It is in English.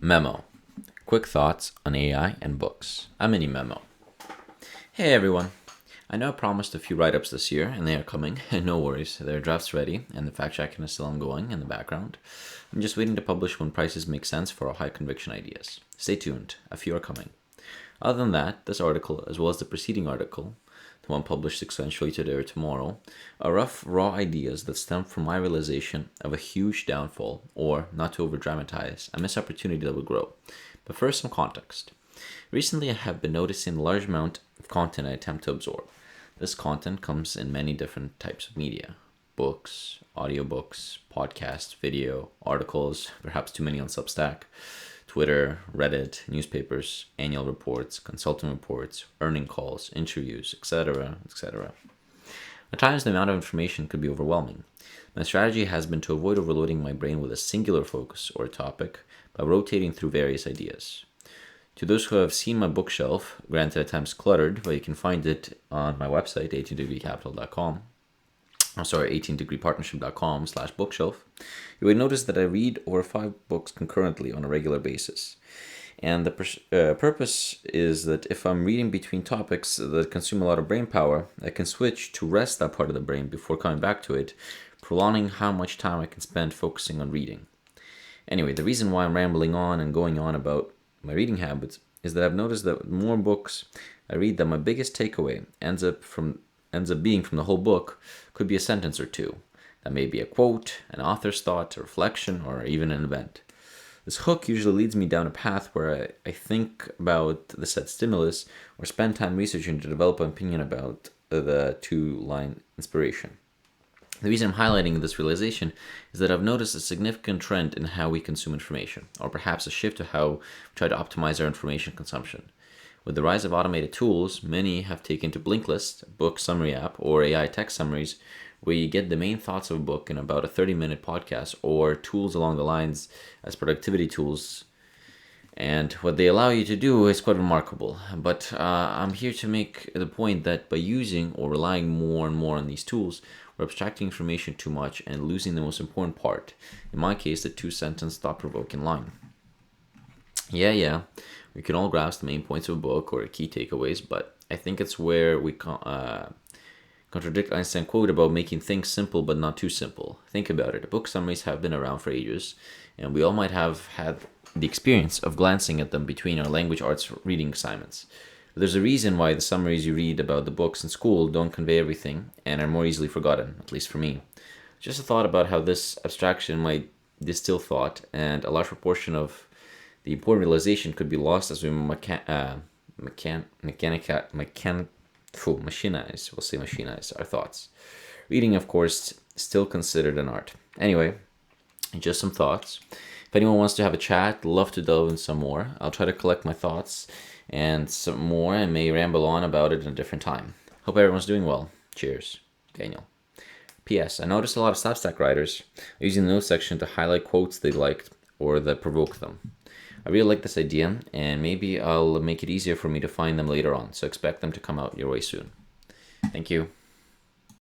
Memo. Quick thoughts on AI and books. A mini memo. Hey everyone. I know I promised a few write-ups this year, and they are coming. No worries, there are drafts ready, and the fact-checking is still ongoing in the background. I'm just waiting to publish when prices make sense for our high-conviction ideas. Stay tuned, a few are coming. Other than that, this article, as well as the preceding article, the one published sequentially today or tomorrow, are rough, raw ideas that stem from my realization of a huge downfall, or, not to over-dramatize, a missed opportunity that will grow. But first, some context. Recently, I have been noticing the large amount of content I attempt to absorb. This content comes in many different types of media: books, audiobooks, podcasts, video, articles, perhaps too many on Substack, Twitter, Reddit, newspapers, annual reports, consulting reports, earning calls, interviews, etc., etc. At times, the amount of information could be overwhelming. My strategy has been to avoid overloading my brain with a singular focus or topic by rotating through various ideas. To those who have seen my bookshelf, granted at times cluttered, but you can find it on my website, 18degreecapital.com, 18degreepartnership.com/bookshelf, you would notice that I read over 5 books concurrently on a regular basis. And the purpose is that if I'm reading between topics that consume a lot of brain power, I can switch to rest that part of the brain before coming back to it, prolonging how much time I can spend focusing on reading. Anyway, the reason why I'm rambling on and going on about my reading habits is that I've noticed that the more books I read, that my biggest takeaway ends up being from the whole book could be a sentence or two. That may be a quote, an author's thought, a reflection, or even an event. This hook usually leads me down a path where I think about the said stimulus or spend time researching to develop an opinion about the two-line inspiration. The reason I'm highlighting this realization is that I've noticed a significant trend in how we consume information, or perhaps a shift to how we try to optimize our information consumption. With the rise of automated tools, many have taken to Blinkist, a book summary app, or AI text summaries, where you get the main thoughts of a book in about a 30-minute podcast, or tools along the lines as productivity tools. And what they allow you to do is quite remarkable. But I'm here to make the point that by using or relying more and more on these tools, we're abstracting information too much and losing the most important part. In my case, the 2-sentence thought-provoking line. Yeah, we can all grasp the main points of a book or key takeaways, but I think it's where we contradict Einstein's quote about making things simple but not too simple. Think about it. Book summaries have been around for ages, and we all might have had the experience of glancing at them between our language arts reading assignments. There's a reason why the summaries you read about the books in school don't convey everything and are more easily forgotten, at least for me. Just a thought about how this abstraction might distill thought, and a large proportion of the important realization could be lost as we machinize our thoughts. Reading, of course, still considered an art. Anyway, just some thoughts. If anyone wants to have a chat, love to delve in some more. I'll try to collect my thoughts and some more and may ramble on about it in a different time. Hope everyone's doing well. Cheers. Daniel. P.S. I noticed a lot of Substack writers are using the notes section to highlight quotes they liked or that provoked them. I really like this idea, and maybe I'll make it easier for me to find them later on, so expect them to come out your way soon. Thank you.